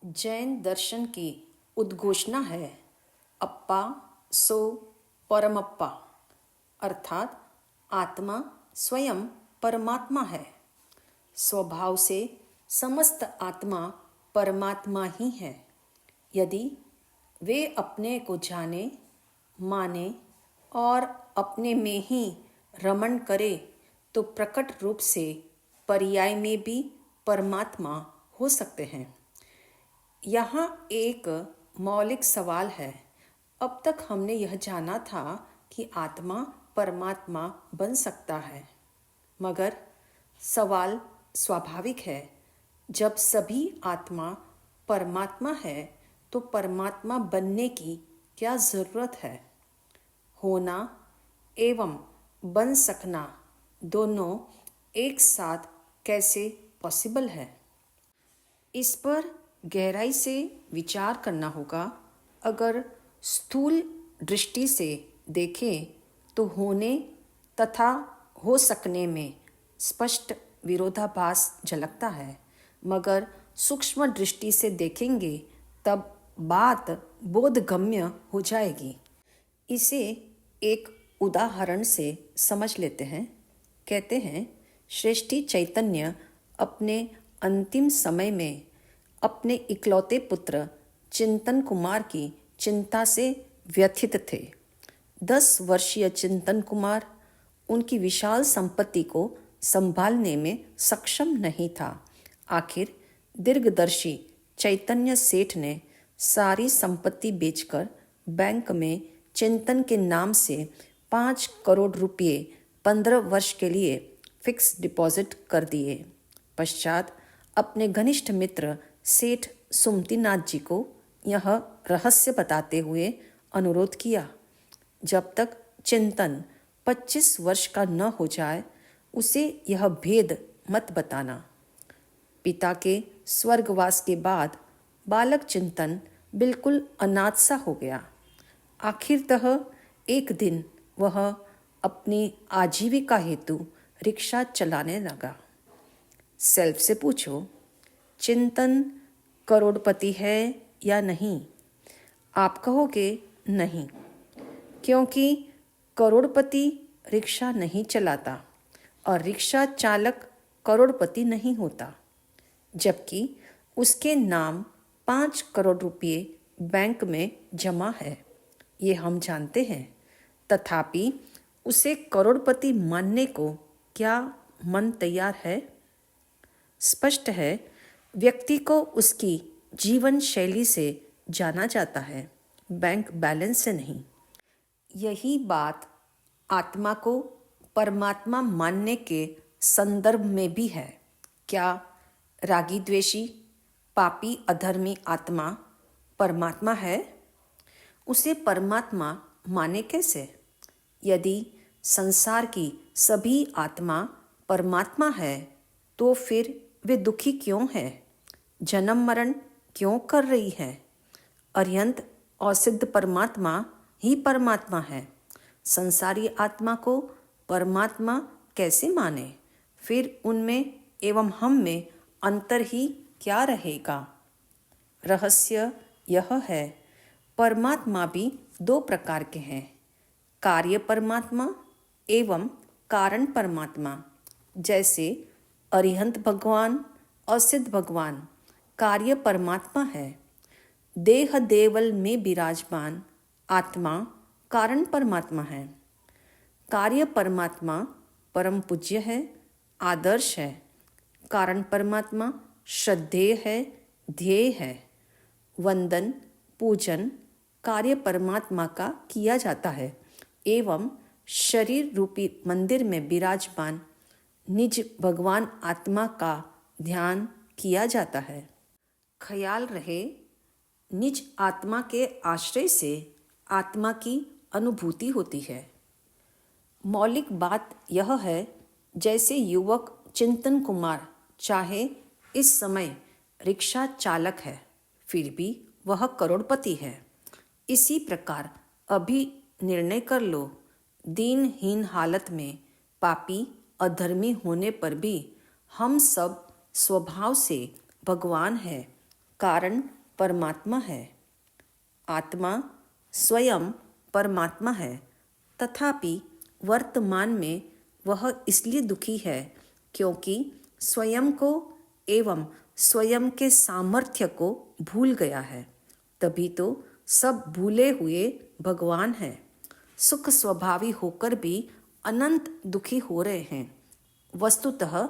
जैन दर्शन की उद्घोषणा है अप्पा सो परमप्पा, अर्थात आत्मा स्वयं परमात्मा है। स्वभाव से समस्त आत्मा परमात्मा ही है। यदि वे अपने को जाने, माने और अपने में ही रमण करे तो प्रकट रूप से पर्याय में भी परमात्मा हो सकते हैं। यहाँ एक मौलिक सवाल है। अब तक हमने यह जाना था कि आत्मा परमात्मा बन सकता है, मगर सवाल स्वाभाविक है। जब सभी आत्मा परमात्मा है तो परमात्मा बनने की क्या ज़रूरत है? होना एवं बन सकना दोनों एक साथ कैसे पॉसिबल है? इस पर गहराई से विचार करना होगा। अगर स्थूल दृष्टि से देखें तो होने तथा हो सकने में स्पष्ट विरोधाभास झलकता है, मगर सूक्ष्म दृष्टि से देखेंगे तब बात बोधगम्य हो जाएगी। इसे एक उदाहरण से समझ लेते हैं। कहते हैं, श्रेष्ठी चैतन्य अपने अंतिम समय में अपने इकलौते पुत्र चिंतन कुमार की चिंता से व्यथित थे। 10 वर्षीय चिंतन कुमार उनकी विशाल संपत्ति को संभालने में सक्षम नहीं था। आखिर दीर्घदर्शी चैतन्य सेठ ने सारी संपत्ति बेचकर बैंक में चिंतन के नाम से 5 करोड़ रुपये 15 वर्ष के लिए फिक्स डिपॉजिट कर दिए। पश्चात अपने घनिष्ठ मित्र सेठ सुमतिनाथ जी को यह रहस्य बताते हुए अनुरोध किया, जब तक चिंतन 25 वर्ष का न हो जाए उसे यह भेद मत बताना। पिता के स्वर्गवास के बाद बालक चिंतन बिल्कुल अनाथ सा हो गया। आखिरतः एक दिन वह अपनी आजीविका हेतु रिक्शा चलाने लगा। सेल्फ से पूछो, चिंतन करोड़पति है या नहीं? आप कहोगे नहीं, क्योंकि करोड़पति रिक्शा नहीं चलाता और रिक्शा चालक करोड़पति नहीं होता, जबकि उसके नाम 5 करोड़ रुपये बैंक में जमा है, ये हम जानते हैं। तथापि उसे करोड़पति मानने को क्या मन तैयार है? स्पष्ट है, व्यक्ति को उसकी जीवन शैली से जाना जाता है, बैंक बैलेंस से नहीं। यही बात आत्मा को परमात्मा मानने के संदर्भ में भी है। क्या रागी द्वेषी पापी अधर्मी आत्मा परमात्मा है? उसे परमात्मा माने कैसे? यदि संसार की सभी आत्मा परमात्मा है तो फिर वे दुखी क्यों है? जन्म मरण क्यों कर रही है? अरिहंत और सिद्ध परमात्मा ही परमात्मा है। संसारी आत्मा को परमात्मा कैसे माने? फिर उनमें एवं हम में अंतर ही क्या रहेगा? रहस्य यह है, परमात्मा भी 2 प्रकार के हैं, कार्य परमात्मा एवं कारण परमात्मा। जैसे अरिहंत भगवान और सिद्ध भगवान कार्य परमात्मा है। देह देवल में विराजमान आत्मा कारण परमात्मा है। कार्य परमात्मा परम पूज्य है, आदर्श है। कारण परमात्मा श्रद्धेय है, ध्येय है। वंदन पूजन कार्य परमात्मा का किया जाता है एवं शरीर रूपी मंदिर में विराजमान निज भगवान आत्मा का ध्यान किया जाता है। ख्याल रहे, निज आत्मा के आश्रय से आत्मा की अनुभूति होती है। मौलिक बात यह है, जैसे युवक चिंतन कुमार चाहे इस समय रिक्शा चालक है, फिर भी वह करोड़पति है। इसी प्रकार अभी निर्णय कर लो, दीनहीन हालत में पापी अधर्मी होने पर भी हम सब स्वभाव से भगवान है, कारण परमात्मा है। आत्मा स्वयं परमात्मा है, तथापि वर्तमान में वह इसलिए दुखी है क्योंकि स्वयं को एवं स्वयं के सामर्थ्य को भूल गया है। तभी तो सब भूले हुए भगवान हैं। सुख स्वभावी होकर भी अनंत दुखी हो रहे हैं। वस्तुतः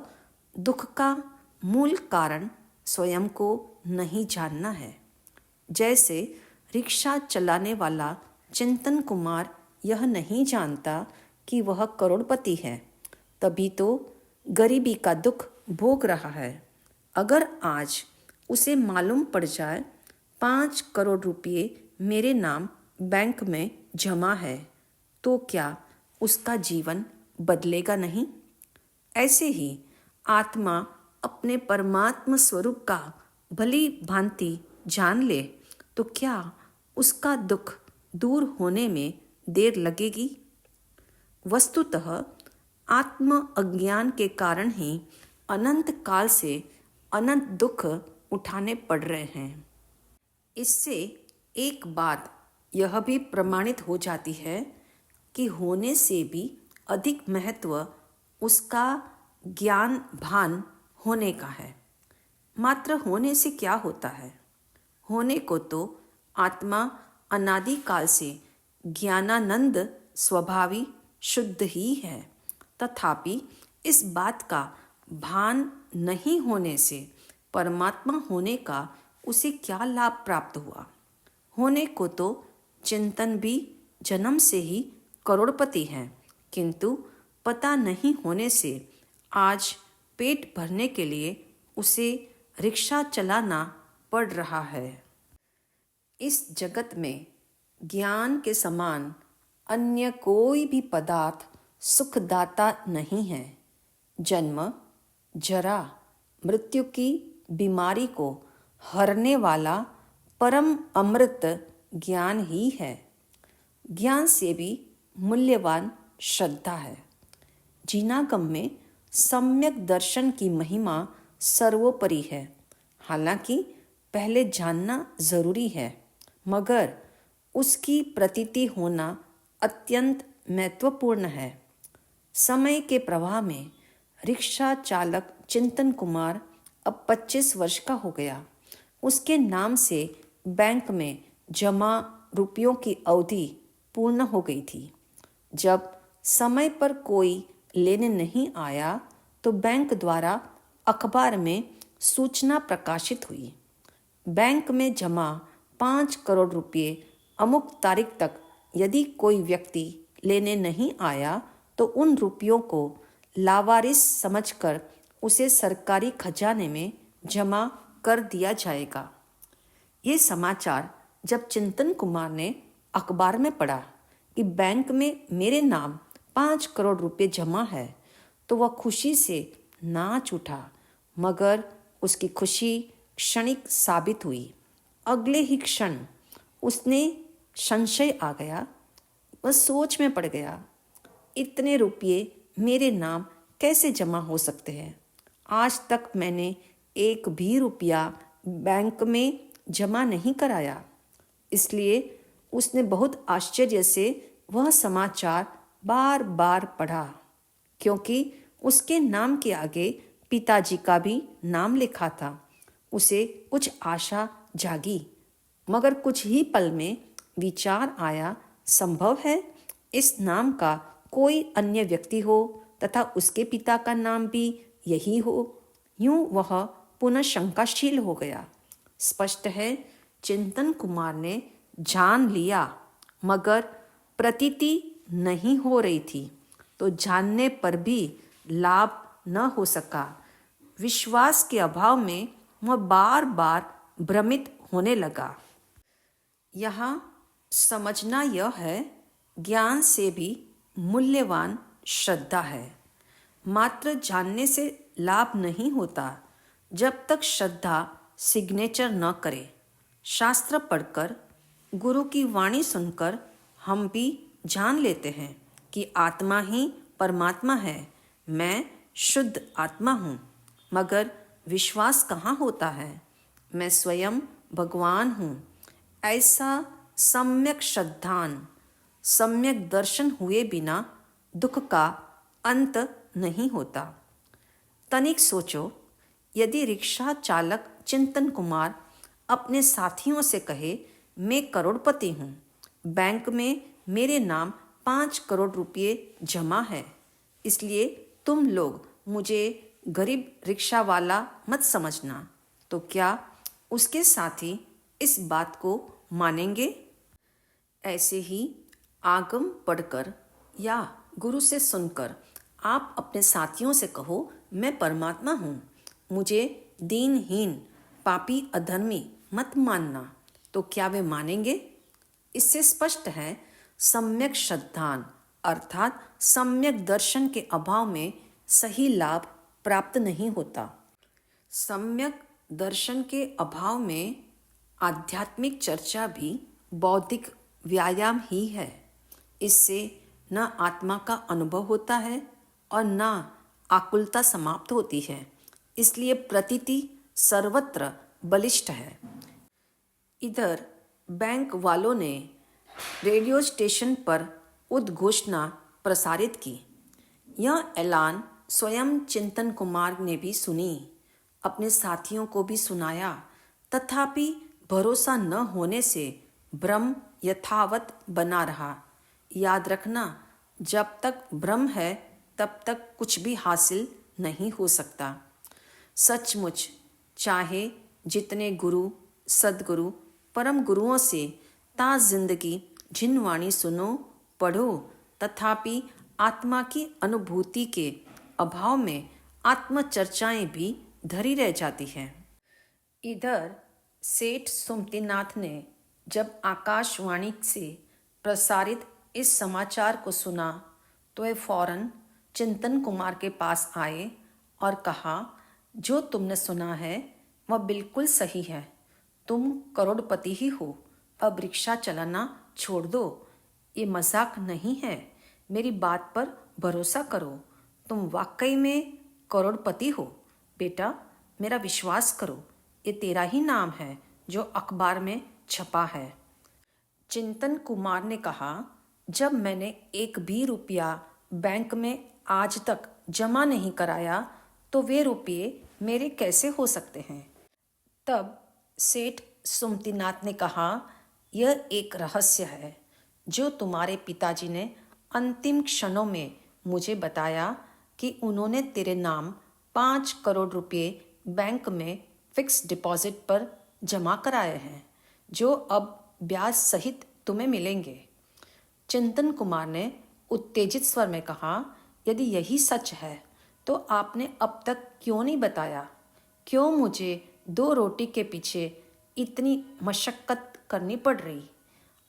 दुख का मूल कारण स्वयं को नहीं जानना है। जैसे रिक्शा चलाने वाला चिंतन कुमार यह नहीं जानता कि वह करोड़पति है, तभी तो गरीबी का दुख भोग रहा है। अगर आज उसे मालूम पड़ जाए 5 करोड़ रुपये मेरे नाम बैंक में जमा है, तो क्या उसका जीवन बदलेगा नहीं? ऐसे ही आत्मा अपने परमात्म स्वरूप का भली भांति जान ले तो क्या उसका दुख दूर होने में देर लगेगी? वस्तुतः आत्म अज्ञान के कारण ही अनंत काल से अनंत दुख उठाने पड़ रहे हैं। इससे एक बात यह भी प्रमाणित हो जाती है कि होने से भी अधिक महत्व उसका ज्ञान भान होने का है। मात्र होने से क्या होता है? होने को तो आत्मा अनादि काल से ज्ञानानंद स्वभावी शुद्ध ही है, तथापि इस बात का भान नहीं होने से परमात्मा होने का उसे क्या लाभ प्राप्त हुआ? होने को तो चिंतन भी जन्म से ही करोड़पति है, किंतु पता नहीं होने से आज पेट भरने के लिए उसे रिक्शा चलाना पड़ रहा है। इस जगत में ज्ञान के समान अन्य कोई भी पदार्थ सुखदाता नहीं है। जन्म, जरा, मृत्यु की बीमारी को हरने वाला परम अमृत ज्ञान ही है। ज्ञान से भी मूल्यवान श्रद्धा है। जिनागम में सम्यक दर्शन की महिमा सर्वोपरि है। हालांकि पहले जानना जरूरी है, मगर उसकी प्रतीति होना अत्यंत महत्वपूर्ण है। समय के प्रवाह में रिक्शा चालक चिंतन कुमार अब 25 वर्ष का हो गया। उसके नाम से बैंक में जमा रुपयों की अवधि पूर्ण हो गई थी। जब समय पर कोई लेने नहीं आया तो बैंक द्वारा अखबार में सूचना प्रकाशित हुई। बैंक में जमा 5 करोड़ रुपये अमुक तारीख तक यदि कोई व्यक्ति लेने नहीं आया तो उन रुपयों को लावारिस समझकर उसे सरकारी खजाने में जमा कर दिया जाएगा। ये समाचार जब चिंतन कुमार ने अखबार में पढ़ा कि बैंक में मेरे नाम 5 करोड़ रुपये जमा है, तो वह खुशी से नाच उठा, मगर उसकी खुशी क्षणिक साबित हुई। अगले ही क्षण उसने संशय आ गया। वह सोच में पड़ गया, इतने रुपये मेरे नाम कैसे जमा हो सकते हैं? आज तक मैंने एक भी रुपया बैंक में जमा नहीं कराया। इसलिए उसने बहुत आश्चर्य से वह समाचार बार बार पढ़ा, क्योंकि उसके नाम के आगे पिताजी का भी नाम लिखा था। उसे कुछ आशा जागी, मगर कुछ ही पल में विचार आया, संभव है इस नाम का कोई अन्य व्यक्ति हो तथा उसके पिता का नाम भी यही हो। यूं वह पुनः शंकाशील हो गया। स्पष्ट है चिंतन कुमार ने जान लिया, मगर प्रतीति नहीं हो रही थी, तो जानने पर भी लाभ न हो सका। विश्वास के अभाव में वह बार बार भ्रमित होने लगा। यहाँ समझना यह है, ज्ञान से भी मूल्यवान श्रद्धा है। मात्र जानने से लाभ नहीं होता जब तक श्रद्धा सिग्नेचर न करे। शास्त्र पढ़कर, गुरु की वाणी सुनकर हम भी जान लेते हैं कि आत्मा ही परमात्मा है, मैं शुद्ध आत्मा हूँ, मगर विश्वास कहाँ होता है? मैं स्वयं भगवान हूँ, ऐसा सम्यक श्रद्धान, सम्यक दर्शन हुए बिना दुख का अंत नहीं होता। तनिक सोचो, यदि रिक्शा चालक चिंतन कुमार अपने साथियों से कहे, मैं करोड़पति हूँ, बैंक में मेरे नाम 5 करोड़ रुपये जमा है, इसलिए तुम लोग मुझे गरीब रिक्शा वाला मत समझना, तो क्या उसके साथी इस बात को मानेंगे? ऐसे ही आगम पढ़कर या गुरु से सुनकर आप अपने साथियों से कहो, मैं परमात्मा हूँ, मुझे दीनहीन पापी अधर्मी मत मानना, तो क्या वे मानेंगे? इससे स्पष्ट है, सम्यक श्रद्धान अर्थात सम्यक दर्शन के अभाव में सही लाभ प्राप्त नहीं होता। सम्यक दर्शन के अभाव में आध्यात्मिक चर्चा भी बौद्धिक व्यायाम ही है। इससे न आत्मा का अनुभव होता है और न आकुलता समाप्त होती है, इसलिए प्रतीति सर्वत्र बलिष्ठ है। इधर बैंक वालों ने रेडियो स्टेशन पर उद्घोषणा प्रसारित की। यह ऐलान स्वयं चिंतन कुमार ने भी सुनी, अपने साथियों को भी सुनाया, तथापि भरोसा न होने से भ्रम यथावत बना रहा। याद रखना, जब तक भ्रम है तब तक कुछ भी हासिल नहीं हो सकता। सचमुच चाहे जितने गुरु, सद्गुरु, परम गुरुओं से ता जिंदगी जिनवाणी सुनो पढ़ो, तथापि आत्मा की अनुभूति के अभाव में आत्मचर्चाएं भी धरी रह जाती हैं। इधर सेठ सुमतिनाथ ने जब आकाशवाणी से प्रसारित इस समाचार को सुना तो वे फौरन चिंतन कुमार के पास आए और कहा, जो तुमने सुना है वह बिल्कुल सही है, तुम करोड़पति ही हो, अब रिक्शा चलाना छोड़ दो, ये मजाक नहीं है, मेरी बात पर भरोसा करो, तुम वाकई में करोड़पति हो। बेटा, मेरा विश्वास करो, ये तेरा ही नाम है जो अखबार में छपा है। चिंतन कुमार ने कहा, जब मैंने एक भी रुपया बैंक में आज तक जमा नहीं कराया तो वे रुपये मेरे कैसे हो सकते हैं? तब सेठ सुमतिनाथ ने कहा, यह एक रहस्य है जो तुम्हारे पिताजी ने अंतिम क्षणों में मुझे बताया कि उन्होंने तेरे नाम 5 करोड़ रुपये बैंक में फिक्स डिपॉजिट पर जमा कराए हैं, जो अब ब्याज सहित तुम्हें मिलेंगे। चिंतन कुमार ने उत्तेजित स्वर में कहा, यदि यही सच है तो आपने अब तक क्यों नहीं बताया? क्यों मुझे 2 रोटी के पीछे इतनी मशक्कत करनी पड़ रही?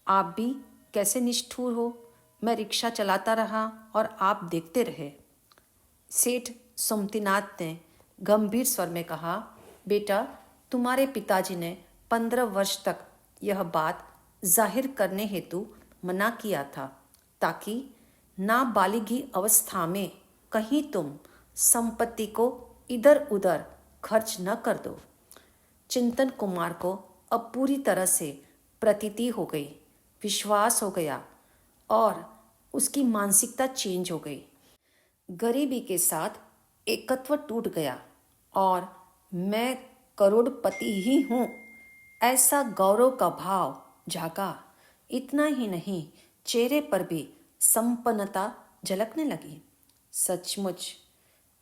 आप भी कैसे निष्ठुर हो। मैं रिक्शा चलाता रहा और आप देखते रहे। सेठ सुमतिनाथ ने गंभीर स्वर में कहा, बेटा, तुम्हारे पिताजी ने 15 वर्ष तक यह बात जाहिर करने हेतु मना किया था, ताकि नाबालिगी अवस्था में कहीं तुम संपत्ति को इधर उधर खर्च न कर दो। चिंतन कुमार को अब पूरी तरह से प्रतीति हो गई, विश्वास हो गया और उसकी मानसिकता चेंज हो गई। गरीबी के साथ एकत्व टूट गया और मैं करोड़पति ही हूँ, ऐसा गौरव का भाव जागा। इतना ही नहीं, चेहरे पर भी संपन्नता झलकने लगी। सचमुच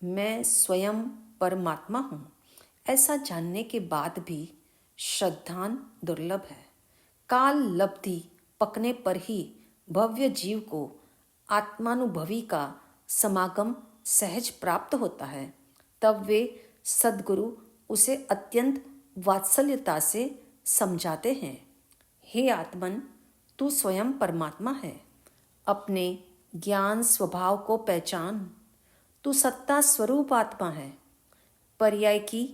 मैं स्वयं परमात्मा हूँ, ऐसा जानने के बाद भी श्रद्धान दुर्लभ है। काल लब्धि पकने पर ही भव्य जीव को आत्मानुभवी का समागम सहज प्राप्त होता है। तब वे सद्गुरु उसे अत्यंत वात्सल्यता से समझाते हैं, हे आत्मन, तू स्वयं परमात्मा है, अपने ज्ञान स्वभाव को पहचान, तू सत्ता स्वरूप आत्मा है। पर्याय की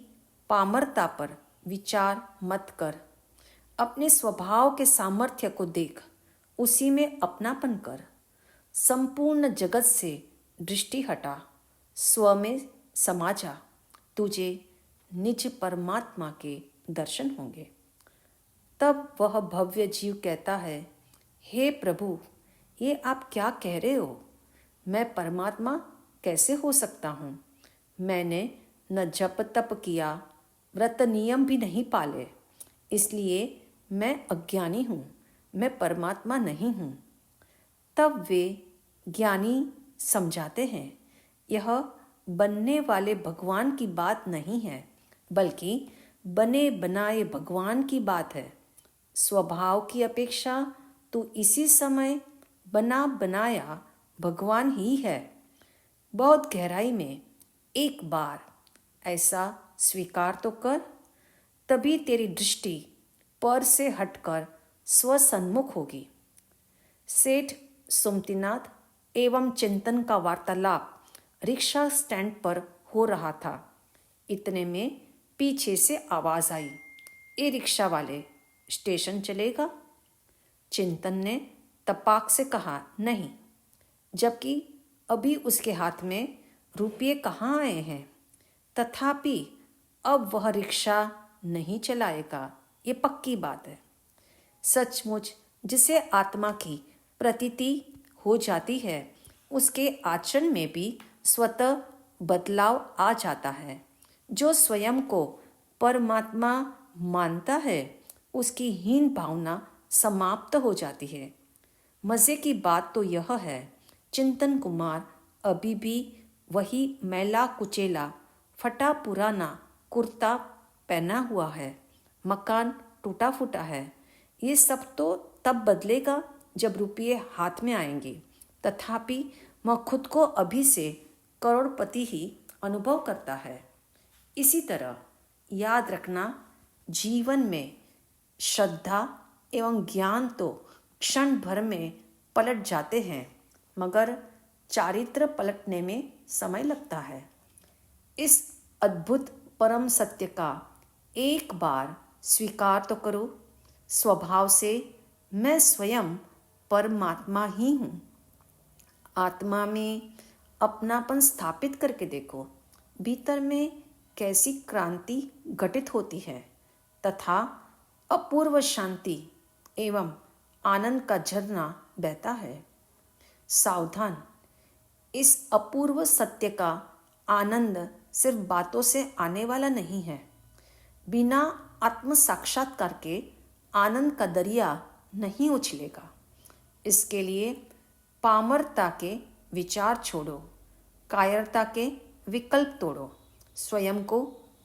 पामरता पर विचार मत कर, अपने स्वभाव के सामर्थ्य को देख, उसी में अपनापन कर। संपूर्ण जगत से दृष्टि हटा, स्व में समा जा, तुझे निज परमात्मा के दर्शन होंगे। तब वह भव्य जीव कहता है, हे प्रभु, ये आप क्या कह रहे हो? मैं परमात्मा कैसे हो सकता हूँ? मैंने न जप तप किया, व्रत नियम भी नहीं पाले, इसलिए मैं अज्ञानी हूँ, मैं परमात्मा नहीं हूँ। तब वे ज्ञानी समझाते हैं, यह बनने वाले भगवान की बात नहीं है, बल्कि बने बनाए भगवान की बात है। स्वभाव की अपेक्षा तो इसी समय बना बनाया भगवान ही है। बहुत गहराई में एक बार ऐसा स्वीकार तो कर, तभी तेरी दृष्टि पर से हटकर स्वसन्मुख होगी। सेठ सुमतिनाथ एवं चिंतन का वार्तालाप रिक्शा स्टैंड पर हो रहा था। इतने में पीछे से आवाज आई, ए रिक्शा वाले, स्टेशन चलेगा? चिंतन ने तपाक से कहा, नहीं, जबकि अभी उसके हाथ में रुपये कहाँ आए हैं। तथापि अब वह रिक्शा नहीं चलाएगा, ये पक्की बात है। सचमुच जिसे आत्मा की प्रतीति हो जाती है, उसके आचरण में भी स्वतः बदलाव आ जाता है। जो स्वयं को परमात्मा मानता है, उसकी हीन भावना समाप्त हो जाती है। मज़े की बात तो यह है, चिंतन कुमार अभी भी वही मैला कुचेला फटा पुराना कुर्ता पहना हुआ है, मकान टूटा फूटा है। ये सब तो तब बदलेगा जब रुपये हाथ में आएंगे। तथापि वह खुद को अभी से करोड़पति ही अनुभव करता है। इसी तरह याद रखना, जीवन में श्रद्धा एवं ज्ञान तो क्षण भर में पलट जाते हैं, मगर चारित्र पलटने में समय लगता है। इस अद्भुत परम सत्य का एक बार स्वीकार तो करो। स्वभाव से मैं स्वयं परमात्मा ही हूँ। आत्मा में अपनापन स्थापित करके देखो, भीतर में कैसी क्रांति घटित होती है तथा अपूर्व शांति एवं आनंद का झरना बहता है। सावधान, इस अपूर्व सत्य का आनंद सिर्फ बातों से आने वाला नहीं है। बिना आत्म साक्षात्कार के आनंद का दरिया नहीं उछलेगा। इसके लिए पामरता के विचार छोड़ो, कायरता के विकल्प तोड़ो, स्वयं को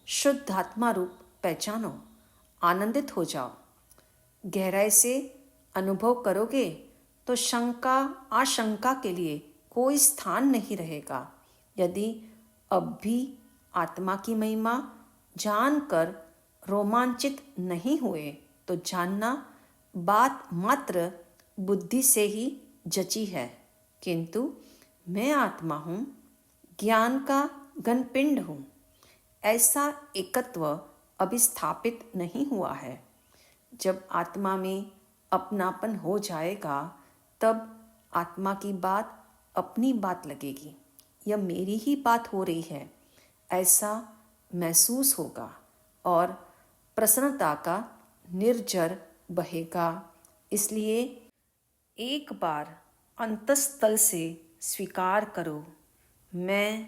शुद्ध आत्मा रूप पहचानो, आनंदित हो जाओ। गहराई से अनुभव करोगे तो शंका आशंका के लिए कोई स्थान नहीं रहेगा। यदि अब भी आत्मा की महिमा जानकर रोमांचित नहीं हुए तो जानना बात मात्र बुद्धि से ही जची है, किंतु मैं आत्मा हूँ, ज्ञान का घनपिंड हूँ, ऐसा एकत्व अभी स्थापित नहीं हुआ है। जब आत्मा में अपनापन हो जाएगा, तब आत्मा की बात अपनी बात लगेगी, यह मेरी ही बात हो रही है, ऐसा महसूस होगा और प्रसन्नता का निर्झर बहेगा। इसलिए एक बार अंतस्तल से स्वीकार करो, मैं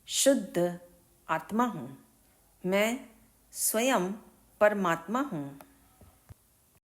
शुद्ध आत्मा हूँ, मैं स्वयं परमात्मा हूँ।